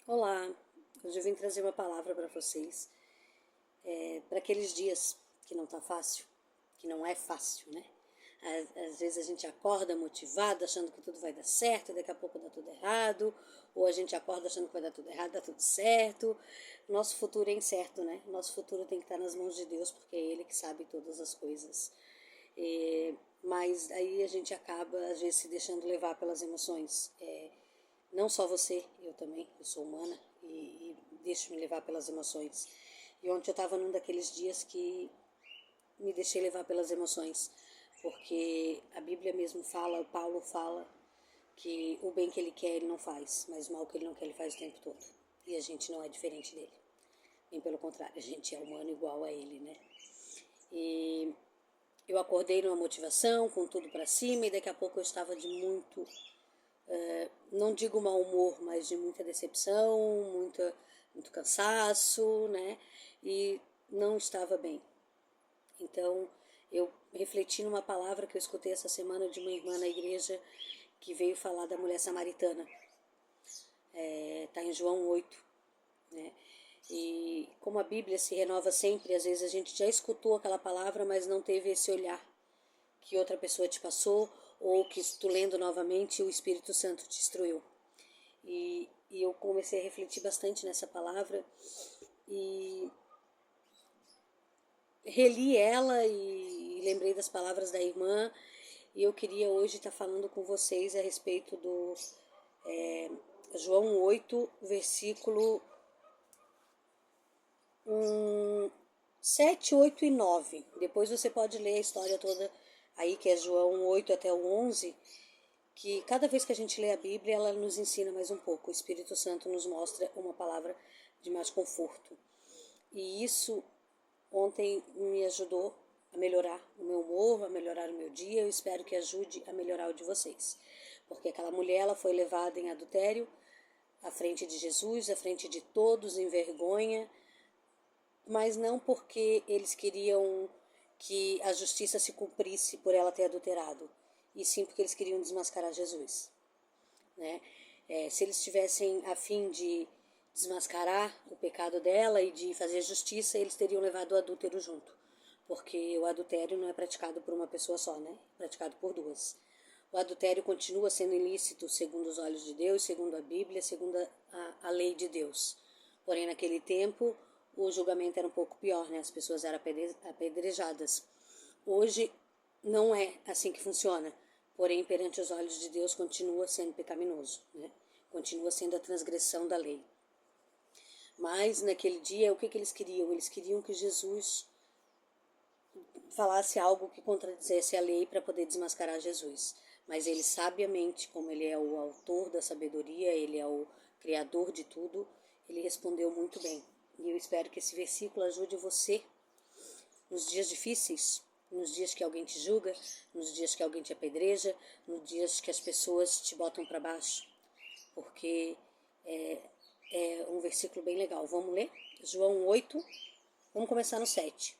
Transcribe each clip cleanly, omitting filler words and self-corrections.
Olá, hoje eu vim trazer uma palavra para vocês, para aqueles dias que não tá fácil, que não é fácil, né? Às vezes a gente acorda motivado, achando que tudo vai dar certo, daqui a pouco dá tudo errado, ou a gente acorda achando que vai dar tudo errado, dá tudo certo. Nosso futuro é incerto, né? Nosso futuro tem que estar nas mãos de Deus, porque é Ele que sabe todas as coisas. Mas aí a gente acaba, às vezes, se deixando levar pelas emoções. Não só você, eu também, eu sou humana e deixo me levar pelas emoções. E ontem eu estava num daqueles dias que me deixei levar pelas emoções, porque a Bíblia mesmo fala, o Paulo fala, que o bem que ele quer ele não faz, mas o mal que ele não quer ele faz o tempo todo. E a gente não é diferente dele. Bem pelo contrário, a gente é humano igual a ele, né? E eu acordei numa motivação, com tudo para cima, e daqui a pouco eu estava de muito, não digo mau humor, mas de muita decepção, muito cansaço, né? E não estava bem. Então, eu refleti numa palavra que eu escutei essa semana de uma irmã na igreja que veio falar da mulher samaritana. Tá em João 8, né? E como a Bíblia se renova sempre, às vezes a gente já escutou aquela palavra, mas não teve esse olhar que outra pessoa te passou, ou que tu lendo novamente o Espírito Santo te instruiu. E eu comecei a refletir bastante nessa palavra e reli ela e lembrei das palavras da irmã. E eu queria hoje estar falando com vocês a respeito do João 8, versículo 7, 8 e 9. Depois você pode ler a história toda aí, que é João 8 até o 11, que cada vez que a gente lê a Bíblia, ela nos ensina mais um pouco. O Espírito Santo nos mostra uma palavra de mais conforto. E isso ontem me ajudou a melhorar o meu humor, a melhorar o meu dia. Eu espero que ajude a melhorar o de vocês. Porque aquela mulher, ela foi levada em adultério à frente de Jesus, à frente de todos, em vergonha, mas não porque eles queriam que a justiça se cumprisse por ela ter adulterado, e sim porque eles queriam desmascarar Jesus, né? Se eles tivessem a fim de desmascarar o pecado dela e de fazer justiça, eles teriam levado o adúltero junto, porque o adultério não é praticado por uma pessoa só, né? É praticado por duas. O adultério continua sendo ilícito segundo os olhos de Deus, segundo a Bíblia, segundo a lei de Deus. Porém, naquele tempo, o julgamento era um pouco pior, né? As pessoas eram apedrejadas. Hoje não é assim que funciona. Porém, perante os olhos de Deus, continua sendo pecaminoso, né? Continua sendo a transgressão da lei. Mas, naquele dia, o que eles queriam? Eles queriam que Jesus falasse algo que contradizesse a lei para poder desmascarar Jesus. Mas ele sabiamente, como ele é o autor da sabedoria, ele é o criador de tudo, ele respondeu muito bem. E eu espero que esse versículo ajude você nos dias difíceis, nos dias que alguém te julga, nos dias que alguém te apedreja, nos dias que as pessoas te botam para baixo. Porque é um versículo bem legal. Vamos ler? João 8, vamos começar no 7.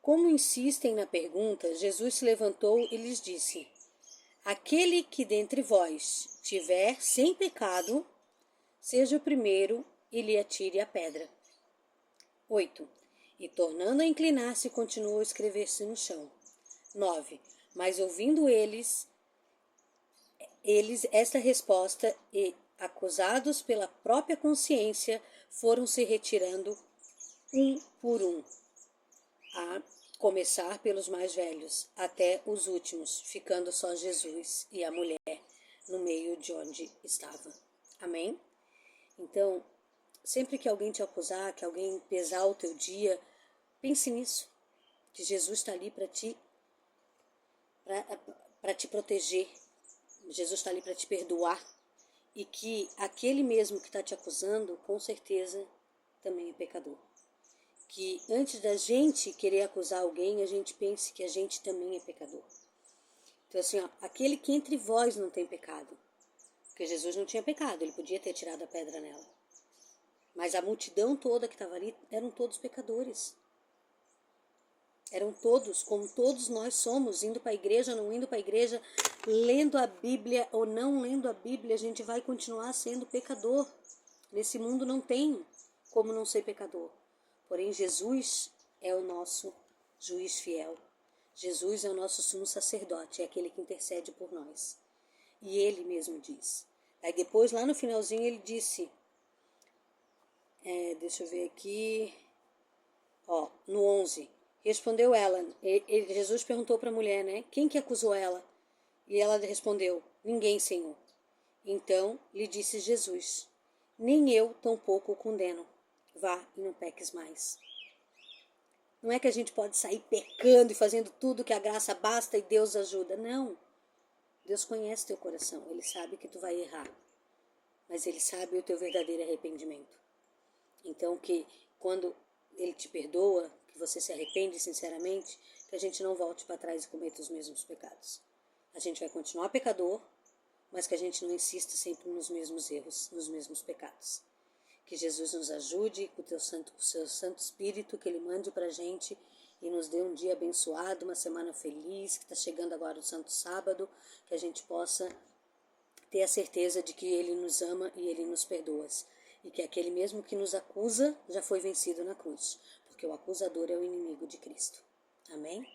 Como insistem na pergunta, Jesus se levantou e lhes disse: aquele que dentre vós tiver sem pecado, seja o primeiro e lhe atire a pedra. 8. E tornando a inclinar-se, continuou a escrever-se no chão. 9. Mas ouvindo eles esta resposta e, acusados pela própria consciência, foram se retirando um por um, a começar pelos mais velhos, até os últimos, ficando só Jesus e a mulher no meio de onde estava. Amém? Então, sempre que alguém te acusar, que alguém pesar o teu dia, pense nisso, que Jesus está ali para te proteger, Jesus está ali para te perdoar, e que aquele mesmo que está te acusando, com certeza, também é pecador. Que antes da gente querer acusar alguém, a gente pense que a gente também é pecador. Então assim, aquele que entre vós não tem pecado. Porque Jesus não tinha pecado, ele podia ter tirado a pedra nela. Mas a multidão toda que estava ali, eram todos pecadores. Eram todos, como todos nós somos, indo para a igreja, não indo para a igreja, lendo a Bíblia ou não lendo a Bíblia, a gente vai continuar sendo pecador. Nesse mundo não tem como não ser pecador. Porém, Jesus é o nosso juiz fiel. Jesus é o nosso sumo sacerdote, é aquele que intercede por nós. E ele mesmo diz. Aí depois, lá no finalzinho, ele disse, deixa eu ver aqui, no 11, respondeu ela, Jesus perguntou para a mulher, né, quem que acusou ela? E ela respondeu, ninguém, Senhor. Então lhe disse Jesus, nem eu tampouco o condeno, vá e não peques mais. Não é que a gente pode sair pecando e fazendo tudo que a graça basta e Deus ajuda, não. Deus conhece teu coração, Ele sabe que tu vai errar, mas Ele sabe o teu verdadeiro arrependimento. Então que quando Ele te perdoa, que você se arrepende sinceramente, que a gente não volte para trás e cometa os mesmos pecados. A gente vai continuar pecador, mas que a gente não insista sempre nos mesmos erros, nos mesmos pecados. Que Jesus nos ajude com o seu Santo Espírito, que Ele mande para a gente e nos dê um dia abençoado, uma semana feliz, que está chegando agora o Santo Sábado, que a gente possa ter a certeza de que Ele nos ama e Ele nos perdoa. E que aquele mesmo que nos acusa já foi vencido na cruz, porque o acusador é o inimigo de Cristo. Amém?